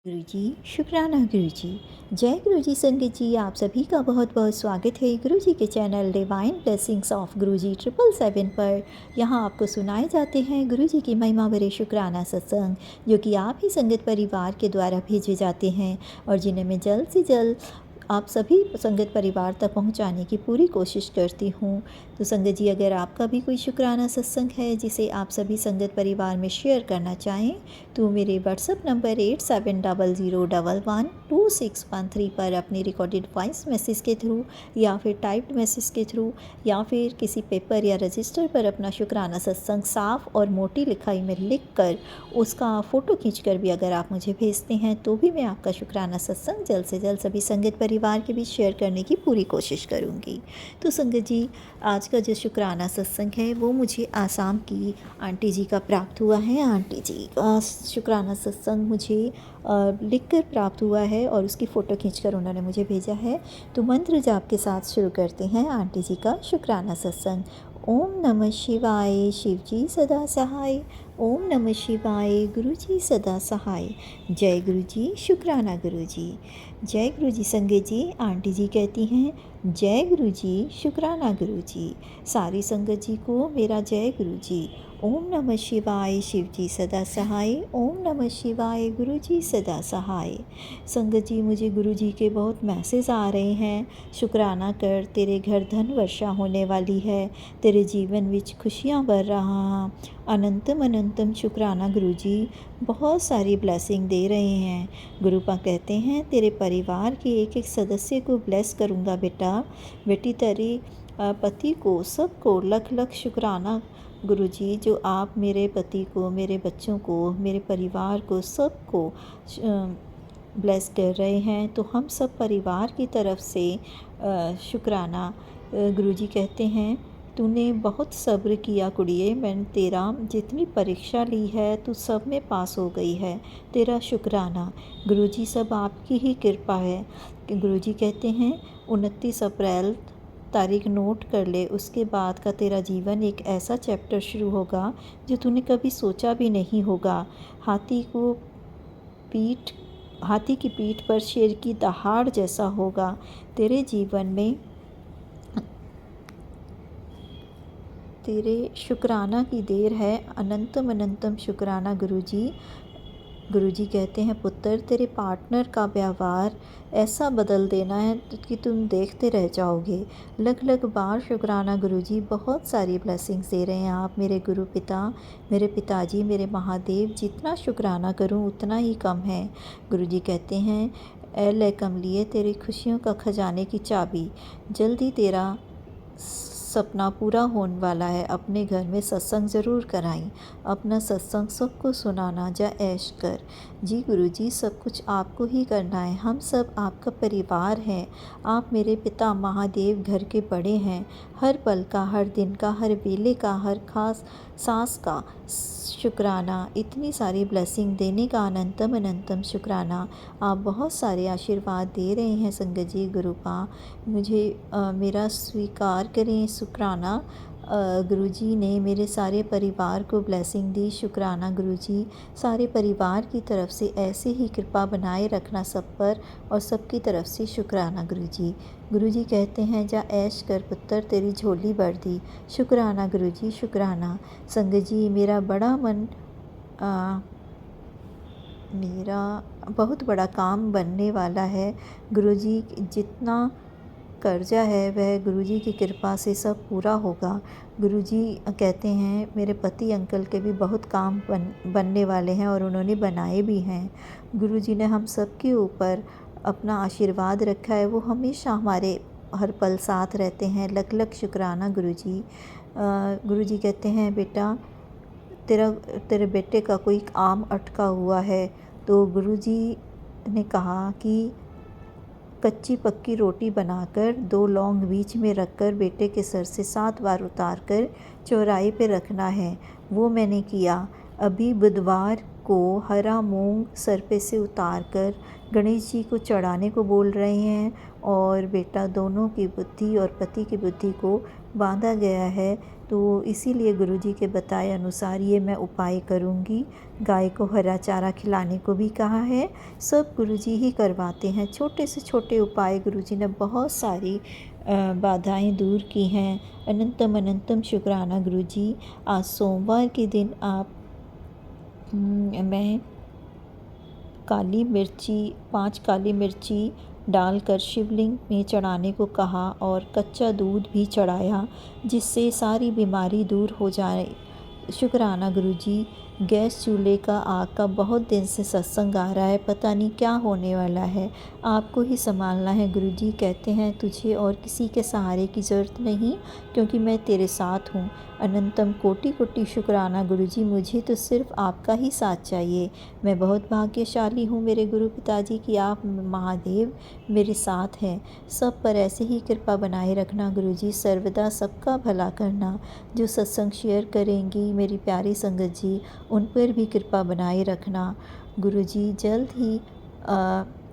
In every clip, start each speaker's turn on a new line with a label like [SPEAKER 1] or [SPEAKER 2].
[SPEAKER 1] गुरुजी, शुक्राना गुरुजी। जय गुरुजी संगत जी, आप सभी का बहुत बहुत स्वागत है गुरुजी के चैनल डिवाइन ब्लेसिंग्स ऑफ गुरुजी 777 पर। यहाँ आपको सुनाए जाते हैं गुरुजी की महिमा भरे शुक्राना सत्संग, जो कि आप ही संगत परिवार के द्वारा भेजे जाते हैं और जिन्हें मैं जल्द से जल्द आप सभी संगत परिवार तक पहुंचाने की पूरी कोशिश करती हूं। तो संगत जी, अगर आपका भी कोई शुक्राना सत्संग है जिसे आप सभी संगत परिवार में शेयर करना चाहें तो मेरे व्हाट्सएप नंबर 8700112613 पर अपनी रिकॉर्डेड वॉइस मैसेज के थ्रू या फिर टाइप्ड मैसेज के थ्रू या फिर किसी पेपर या रजिस्टर पर अपना शुक्राना सत्संग साफ़ और मोटी लिखाई में लिख कर उसका फ़ोटो खींचकर भी अगर आप मुझे भेजते हैं तो भी मैं आपका शुक्राना सत्संग जल्द से जल्द सभी संगत परिवार के बीच शेयर करने की पूरी कोशिश करूँगी। तो संगत जी, आज का जो शुक्राना सत्संग है वो मुझे आसाम की आंटी जी का प्राप्त हुआ है। आंटी जी का शुक्राना सत्संग मुझे लिखकर प्राप्त हुआ है और उसकी फ़ोटो खींचकर उन्होंने मुझे भेजा है। तो मंत्र जाप के साथ शुरू करते हैं आंटी जी का शुक्राना सत्संग। ओम नमः शिवाय, शिव जी सदा सहाय। ओम नमः शिवाय, गुरु जी सदा सहाय। जय गुरु जी, शुक्राना गुरु जी। जय गुरु जी संगत जी, आंटी जी कहती हैं जय गुरु जी, शुक्राना गुरु जी। सारी संगत जी को मेरा जय गुरु जी। ओम नमः शिवाय, शिव जी सदा सहाय। ओम नमः शिवाय, गुरु जी सदा सहाय। संगत जी, मुझे गुरु जी के बहुत मैसेज आ रहे हैं। शुक्राना कर, तेरे घर धन वर्षा होने वाली है, तेरे जीवन विच खुशियाँ भर रहा। अनंतम अनंतम शुक्राना गुरु जी, बहुत सारी ब्लेसिंग दे रहे हैं। गुरुपा कहते हैं तेरे परिवार के एक एक सदस्य को ब्लेस करूँगा बेटा। बेटी तेरे पति को, सबको लख लख शुक्राना गुरुजी, जो आप मेरे पति को, मेरे बच्चों को, मेरे परिवार को, सबको ब्लेस कर रहे हैं। तो हम सब परिवार की तरफ से शुक्राना। गुरुजी कहते हैं तूने बहुत सब्र किया कुड़िए, मैंने तेरा जितनी परीक्षा ली है तू सब में पास हो गई है, तेरा शुक्राना। गुरुजी, सब आपकी ही कृपा है। गुरुजी कहते हैं 29 अप्रैल तारीख नोट कर ले, उसके बाद का तेरा जीवन एक ऐसा चैप्टर शुरू होगा जो तूने कभी सोचा भी नहीं होगा। हाथी की पीठ पर शेर की दहाड़ जैसा होगा तेरे जीवन में। तेरे शुक्राना की देर है, अनंतम अनंतम शुक्राना गुरुजी। गुरुजी कहते हैं पुत्र, तेरे पार्टनर का व्यवहार ऐसा बदल देना है कि तुम देखते रह जाओगे। लग लग बार शुक्राना गुरुजी, बहुत सारी ब्लेसिंग्स दे रहे हैं आप मेरे गुरु पिता, मेरे पिताजी, मेरे महादेव। जितना शुक्राना करूं उतना ही कम है। गुरुजी कहते हैं ए ले कमलिए, तेरी खुशियों का खजाने की चाबी, जल्दी तेरा सपना पूरा होने वाला है। अपने घर में सत्संग ज़रूर कराई, अपना सत्संग सबको सुनाना, जा ऐश कर। जी गुरुजी, सब कुछ आपको ही करना है, हम सब आपका परिवार हैं। आप मेरे पिता महादेव घर के बड़े हैं। हर पल का, हर दिन का, हर वेले का, हर खास सांस का शुक्राना। इतनी सारी ब्लेसिंग देने का अनंतम अनंतम शुक्राना। आप बहुत सारे आशीर्वाद दे रहे हैं संगत जी। गुरुपा मुझे मेरा स्वीकार करें शुक्राना। गुरुजी ने मेरे सारे परिवार को ब्लेसिंग दी। शुक्राना गुरुजी, सारे परिवार की तरफ से ऐसे ही कृपा बनाए रखना सब पर, और सबकी तरफ से शुक्राना गुरुजी। गुरुजी कहते हैं जा ऐश कर पुत्र, तेरी झोली भर दी। शुक्राना गुरुजी, शुक्राना। संगत जी, मेरा बड़ा मन मेरा बहुत बड़ा काम बनने वाला है। गुरुजी, जितना कर्जा है वह गुरुजी की कृपा से सब पूरा होगा। गुरुजी कहते हैं मेरे पति अंकल के भी बहुत काम बनने वाले हैं और उन्होंने बनाए भी हैं। गुरुजी ने हम सब के ऊपर अपना आशीर्वाद रखा है, वो हमेशा हमारे हर पल साथ रहते हैं। लख लख शुक्राना गुरुजी। गुरुजी कहते हैं बेटा, तेरे बेटे का कोई आम अटका हुआ है। तो गुरुजी ने कहा कि कच्ची पक्की रोटी बनाकर 2 लौंग बीच में रखकर बेटे के सर से 7 बार उतार कर चौराहे पे रखना है। वो मैंने किया। अभी बुधवार को हरा मूंग सर पे से उतार कर गणेश जी को चढ़ाने को बोल रहे हैं, और बेटा दोनों की बुद्धि और पति की बुद्धि को बांधा गया है, तो इसीलिए गुरुजी के बताए अनुसार ये मैं उपाय करूँगी। गाय को हरा चारा खिलाने को भी कहा है। सब गुरुजी ही करवाते हैं। छोटे से छोटे उपाय गुरुजी ने बहुत सारी बाधाएं दूर की हैं। अनंतम अनंतम शुक्राना गुरुजी। आज सोमवार के दिन मैं काली मिर्ची 5 काली मिर्ची डालकर शिवलिंग में चढ़ाने को कहा और कच्चा दूध भी चढ़ाया, जिससे सारी बीमारी दूर हो जाए। शुक्राना गुरुजी। गैस चूल्हे का आग का बहुत दिन से सत्संग आ रहा है, पता नहीं क्या होने वाला है। आपको ही संभालना है गुरुजी। कहते हैं तुझे और किसी के सहारे की ज़रूरत नहीं, क्योंकि मैं तेरे साथ हूँ। अनंतम कोटि कोटि शुक्राना गुरुजी। मुझे तो सिर्फ आपका ही साथ चाहिए। मैं बहुत भाग्यशाली हूँ मेरे गुरु पिताजी कि आप महादेव मेरे साथ हैं। सब पर ऐसे ही कृपा बनाए रखना गुरुजी। सर्वदा सबका भला करना। जो सत्संग शेयर करेंगी मेरी प्यारी संगत जी, उन पर भी कृपा बनाए रखना गुरुजी। जल्द ही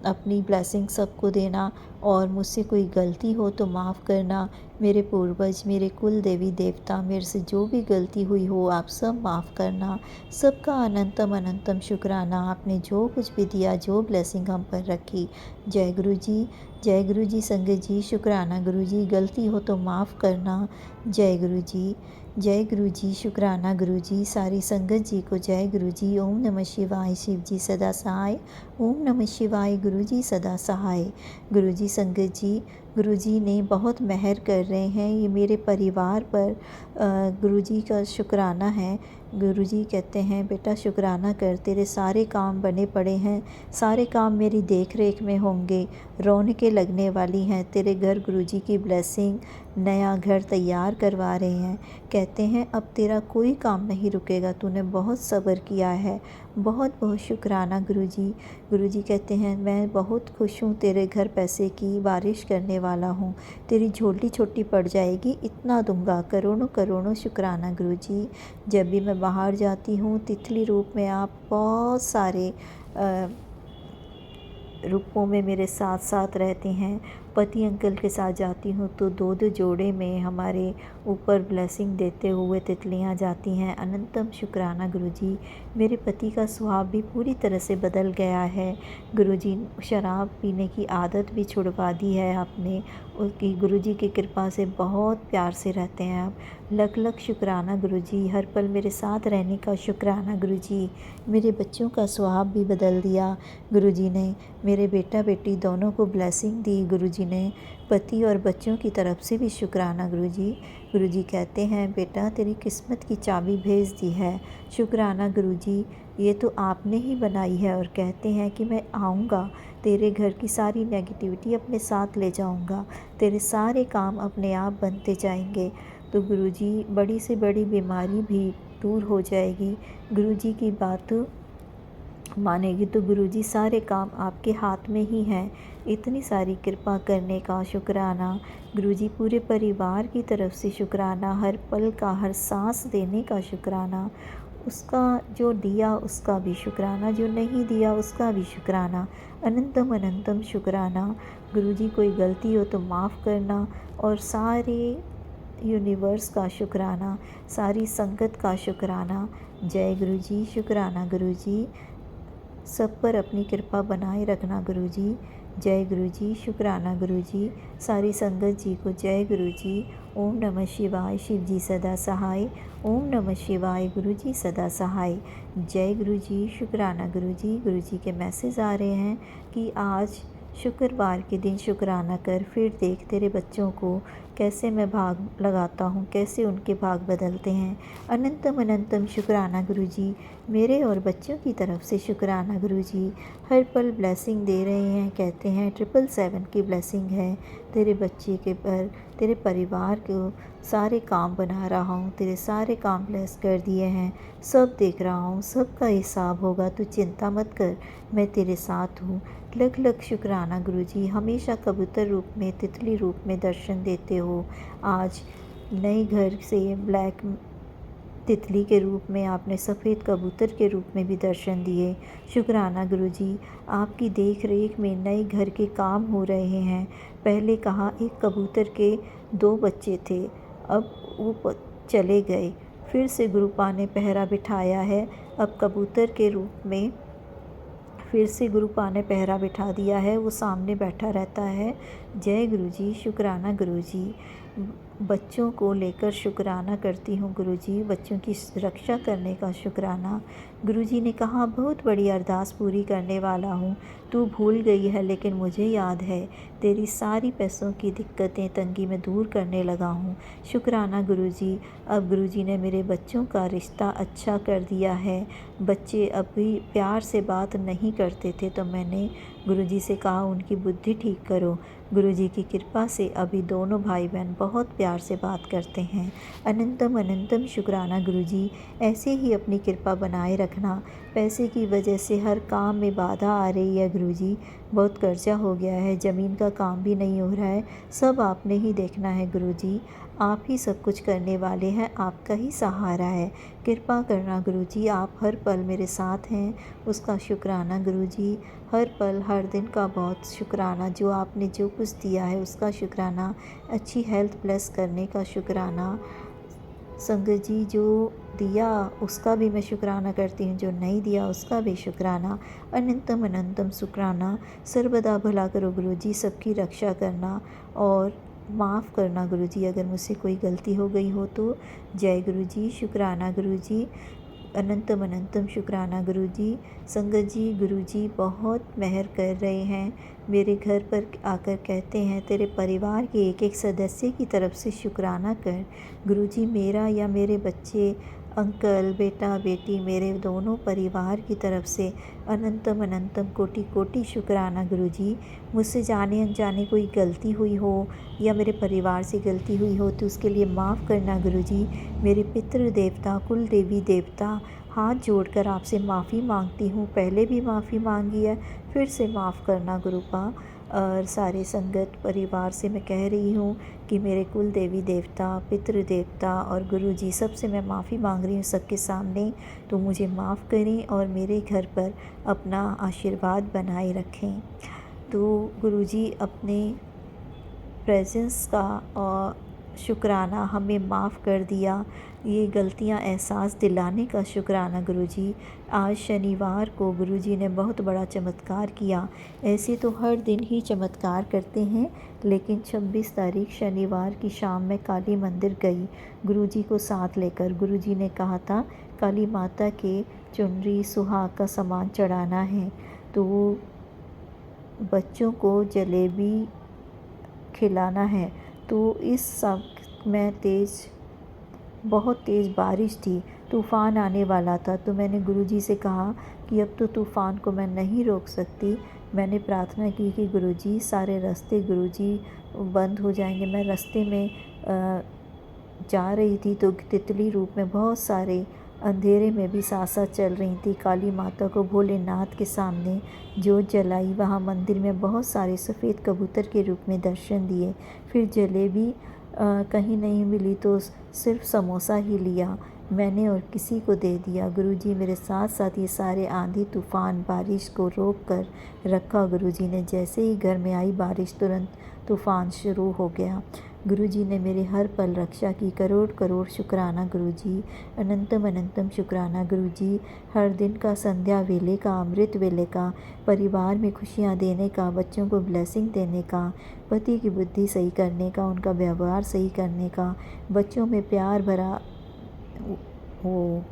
[SPEAKER 1] अपनी ब्लेसिंग सबको देना, और मुझसे कोई गलती हो तो माफ़ करना। मेरे पूर्वज, मेरे कुल देवी देवता, मेरे से जो भी गलती हुई हो आप सब माफ़ करना। सबका अनंतम अनंतम शुक्राना। आपने जो कुछ भी दिया, जो ब्लेसिंग हम पर रखी। जय गुरुजी। जय गुरुजी संगत जी। शुक्राना गुरुजी। गलती हो तो माफ़ करना। जय गुरुजी। जय गुरुजी। शुक्राना गुरुजी। सारी संगत जी को जय गुरुजी। ओम नमः शिवाय। शिव जी सदा सहाय। ओम नमः शिवाय। गुरुजी सदा सहाय। गुरुजी संगत जी, गुरुजी ने बहुत मेहर कर रहे हैं ये मेरे परिवार पर। गुरुजी का शुक्राना है। गुरुजी कहते हैं बेटा शुक्राना कर, तेरे सारे काम बने पड़े हैं, सारे काम मेरी देख रेख में होंगे, रौनकें लगने वाली हैं। तेरे घर गुरुजी की ब्लेसिंग, नया घर तैयार करवा रहे हैं। कहते हैं अब तेरा कोई काम नहीं रुकेगा, तूने बहुत सब्र किया है। बहुत बहुत शुक्राना गुरुजी। गुरुजी कहते हैं मैं बहुत खुश हूँ, तेरे घर पैसे की बारिश करने वाला हूँ। तेरी झोली छोटी पड़ जाएगी, इतना दूंगा। करोड़ों करोड़ों शुक्राना गुरुजी। जब भी मैं बाहर जाती हूँ तितली रूप में आप बहुत सारे रूपों में मेरे साथ साथ रहते हैं। पति अंकल के साथ जाती हूँ तो दो दो जोड़े में हमारे ऊपर ब्लेसिंग देते हुए तितलियाँ जाती हैं। अनंतम शुक्राना गुरुजी। मेरे पति का स्वभाव भी पूरी तरह से बदल गया है गुरुजी। शराब पीने की आदत भी छुड़वा दी है आपने। उसकी गुरुजी की कृपा से बहुत प्यार से रहते हैं आप। लख लख शुक्राना गुरुजी। हर पल मेरे साथ रहने का शुक्राना गुरुजी। मेरे बच्चों का स्वभाव भी बदल दिया गुरुजी ने। मेरे बेटा बेटी दोनों को ब्लेसिंग दी गुरुजी ने। पति और बच्चों की तरफ से भी शुक्राना गुरुजी। गुरुजी कहते हैं बेटा तेरी किस्मत की चाबी भेज दी है। शुक्राना गुरुजी। ये तो आपने ही बनाई है, और कहते हैं कि मैं आऊँगा, तेरे घर की सारी नेगेटिविटी अपने साथ ले जाऊँगा, तेरे सारे काम अपने आप बनते जाएंगे। तो गुरुजी बड़ी से बड़ी बीमारी भी दूर हो जाएगी। गुरुजी की बात मानेगी तो गुरुजी सारे काम आपके हाथ में ही हैं। इतनी सारी कृपा करने का शुक्राना गुरुजी। पूरे परिवार की तरफ से शुक्राना। हर पल का, हर सांस देने का शुक्राना। उसका जो दिया उसका भी शुक्राना, जो नहीं दिया उसका भी शुक्राना। अनंतम अनंतम शुक्राना गुरुजी। कोई गलती हो तो माफ़ करना, और सारे यूनिवर्स का शुक्राना, सारी संगत का शुक्राना। जय गुरुजी। शुक्राना गुरुजी। सब पर अपनी कृपा बनाए रखना गुरुजी। जय गुरुजी। शुक्राना गुरुजी। सारी संगत जी को जय गुरुजी। ओम नमः शिवाय। शिव जी सदा सहाय। ओम नमः शिवाय। गुरुजी सदा सहाय। जय गुरुजी। शुक्राना गुरुजी। गुरुजी के मैसेज आ रहे हैं कि आज शुक्रवार के दिन शुक्राना कर, फिर देख तेरे बच्चों को कैसे मैं भाग लगाता हूँ, कैसे उनके भाग बदलते हैं। अनंतम अनंतम शुक्राना गुरुजी। मेरे और बच्चों की तरफ से शुक्राना गुरुजी। हर पल ब्लेसिंग दे रहे हैं। कहते हैं 777 की ब्लेसिंग है तेरे बच्चे के पर, तेरे परिवार को सारे काम बना रहा हूँ, तेरे सारे काम ब्लेस कर दिए हैं। सब देख रहा हूँ, सबका हिसाब होगा, तू चिंता मत कर, मैं तेरे साथ हूँ। लख लख शुक्राना गुरुजी। हमेशा कबूतर रूप में, तितली रूप में दर्शन देते हो। आज नए घर से ब्लैक तितली के रूप में, आपने सफ़ेद कबूतर के रूप में भी दर्शन दिए। शुक्राना गुरुजी। आपकी देख रेख में नए घर के काम हो रहे हैं। पहले कहा एक कबूतर के 2 बच्चे थे, अब वो चले गए। फिर से गुरुपा ने पहरा बिठाया है, अब कबूतर के रूप में फिर से गुरुपा ने पहरा बिठा दिया है, वो सामने बैठा रहता है। जय गुरुजी, शुक्राना गुरुजी। बच्चों को लेकर शुक्राना करती हूँ गुरुजी, बच्चों की रक्षा करने का शुक्राना। गुरुजी ने कहा, बहुत बड़ी अरदास पूरी करने वाला हूँ। तू भूल गई है लेकिन मुझे याद है। तेरी सारी पैसों की दिक्कतें तंगी में दूर करने लगा हूँ। शुक्राना गुरुजी। अब गुरुजी ने मेरे बच्चों का रिश्ता अच्छा कर दिया है। बच्चे अभी प्यार से बात नहीं करते थे तो मैंने गुरुजी से कहा उनकी बुद्धि ठीक करो। गुरुजी की कृपा से अभी दोनों भाई बहन बहुत प्यार से बात करते हैं। अनंतम अनंतम शुक्राना गुरुजी, ऐसे ही अपनी कृपा बनाए रखना। पैसे की वजह से हर काम में बाधा आ रही है गुरुजी, बहुत कर्जा हो गया है, ज़मीन का काम भी नहीं हो रहा है। सब आपने ही देखना है गुरुजी, आप ही सब कुछ करने वाले हैं, आपका ही सहारा है। कृपा करना गुरुजी, आप हर पल मेरे साथ हैं, उसका शुक्राना गुरुजी। हर पल हर दिन का बहुत शुक्राना, जो आपने जो कुछ दिया है उसका शुक्राना। अच्छी हेल्थ प्लस करने का शुक्राना। संगत जी, जो दिया उसका भी मैं शुक्राना करती हूँ, जो नहीं दिया उसका भी शुक्राना। अनंतम अनंतम शुक्राना। सर्वदा भला करो गुरुजी, सबकी रक्षा करना और माफ़ करना गुरुजी, अगर मुझसे कोई गलती हो गई हो तो। जय गुरुजी, शुक्राना गुरुजी। अनंतम अनंतम शुक्राना गुरुजी। संगत जी, गुरुजी बहुत मेहर कर रहे हैं, मेरे घर पर आकर कहते हैं तेरे परिवार के एक एक सदस्य की तरफ से शुक्राना कर। गुरुजी, मेरा या मेरे बच्चे, अंकल, बेटा बेटी, मेरे दोनों परिवार की तरफ से अनंतम अनंतम कोटि कोटि शुक्राना गुरुजी। मुझसे जाने अनजाने कोई गलती हुई हो या मेरे परिवार से गलती हुई हो तो उसके लिए माफ़ करना गुरुजी। मेरे पितृ देवता, कुल देवी देवता, हाथ जोड़कर आपसे माफ़ी मांगती हूँ। पहले भी माफ़ी मांगी है, फिर से माफ़ करना गुरुपा। और सारे संगत परिवार से मैं कह रही हूँ कि मेरे कुल देवी देवता, पितृ देवता और गुरुजी, सबसे मैं माफ़ी मांग रही हूँ सबके सामने। तो मुझे माफ़ करें और मेरे घर पर अपना आशीर्वाद बनाए रखें। तो गुरुजी, अपने प्रेजेंस का और शुक्राना, हमें माफ़ कर दिया, ये गलतियां एहसास दिलाने का शुक्राना गुरुजी। आज शनिवार को गुरुजी ने बहुत बड़ा चमत्कार किया। ऐसे तो हर दिन ही चमत्कार करते हैं, लेकिन 26 तारीख शनिवार की शाम में काली मंदिर गई गुरुजी को साथ लेकर। गुरुजी ने कहा था काली माता के चुनरी सुहाग का सामान चढ़ाना है, तो बच्चों को जलेबी खिलाना है। तो इस सब में बहुत तेज़ बारिश थी, तूफ़ान आने वाला था। तो मैंने गुरुजी से कहा कि अब तो तूफ़ान को मैं नहीं रोक सकती। मैंने प्रार्थना की कि गुरुजी, सारे रास्ते गुरुजी बंद हो जाएंगे। मैं रास्ते में जा रही थी तो तितली रूप में बहुत सारे अंधेरे में भी साथ साथ चल रही थी। काली माता को भोलेनाथ के सामने जोत जलाई, वहाँ मंदिर में बहुत सारे सफ़ेद कबूतर के रूप में दर्शन दिए। फिर जलेबी कहीं नहीं मिली तो सिर्फ समोसा ही लिया मैंने और किसी को दे दिया। गुरुजी मेरे साथ साथ ये सारे आंधी तूफ़ान बारिश को रोक कर रखा गुरुजी ने। जैसे ही घर में आई बारिश, तुरंत तूफ़ान शुरू हो गया। गुरुजी ने मेरे हर पल रक्षा की। करोड़ करोड़ शुक्राना गुरुजी। अनंतम अनंतम शुक्राना गुरुजी। हर दिन का, संध्या वेले का, अमृत वेले का, परिवार में खुशियाँ देने का, बच्चों को ब्लेसिंग देने का, पति की बुद्धि सही करने का, उनका व्यवहार सही करने का, बच्चों में प्यार भरा वो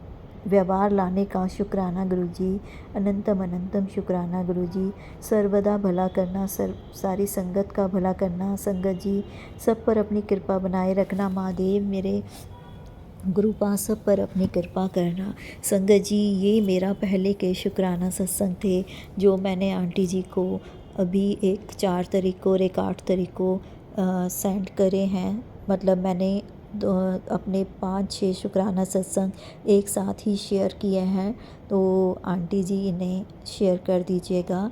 [SPEAKER 1] व्यवहार लाने का शुक्राना गुरुजी। अनंतम अनंतम शुक्राना गुरुजी। सर्वदा भला करना, सारी संगत का भला करना। संगत जी, सब पर अपनी कृपा बनाए रखना। महादेव मेरे गुरुपा सब पर अपनी कृपा करना। संगत जी, ये मेरा पहले के शुक्राना सत्संग थे जो मैंने आंटी जी को अभी एक 4 तारीख को और एक 8 तारीख को सेंड करे हैं। मतलब मैंने अपने 5-6 शुक्राना सत्संग एक साथ ही शेयर किए हैं, तो आंटी जी इन्हें शेयर कर दीजिएगा।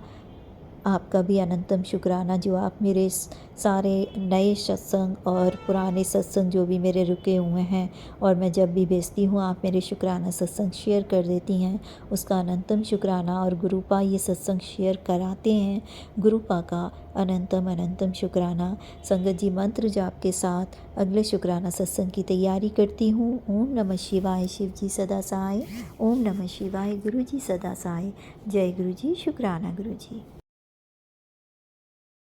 [SPEAKER 1] आपका भी अनंतम शुक्राना जो आप मेरे सारे नए सत्संग और पुराने सत्संग जो भी मेरे रुके हुए हैं और मैं जब भी भेजती हूँ आप मेरे शुक्राना सत्संग शेयर कर देती हैं, उसका अनंतम शुक्राना। और गुरुपा ये सत्संग शेयर कराते हैं, गुरुपा का अनंतम अनंतम शुक्राना। संगत जी मंत्र जाप के साथ अगले शुक्राना सत्संग की तैयारी करती हूँ। ओम नमः शिवाय, शिव जी सदा सहाय। ओम नमः शिवाय, गुरु जी सदा सहाय। जय गुरु जी, शुक्राना गुरु जी।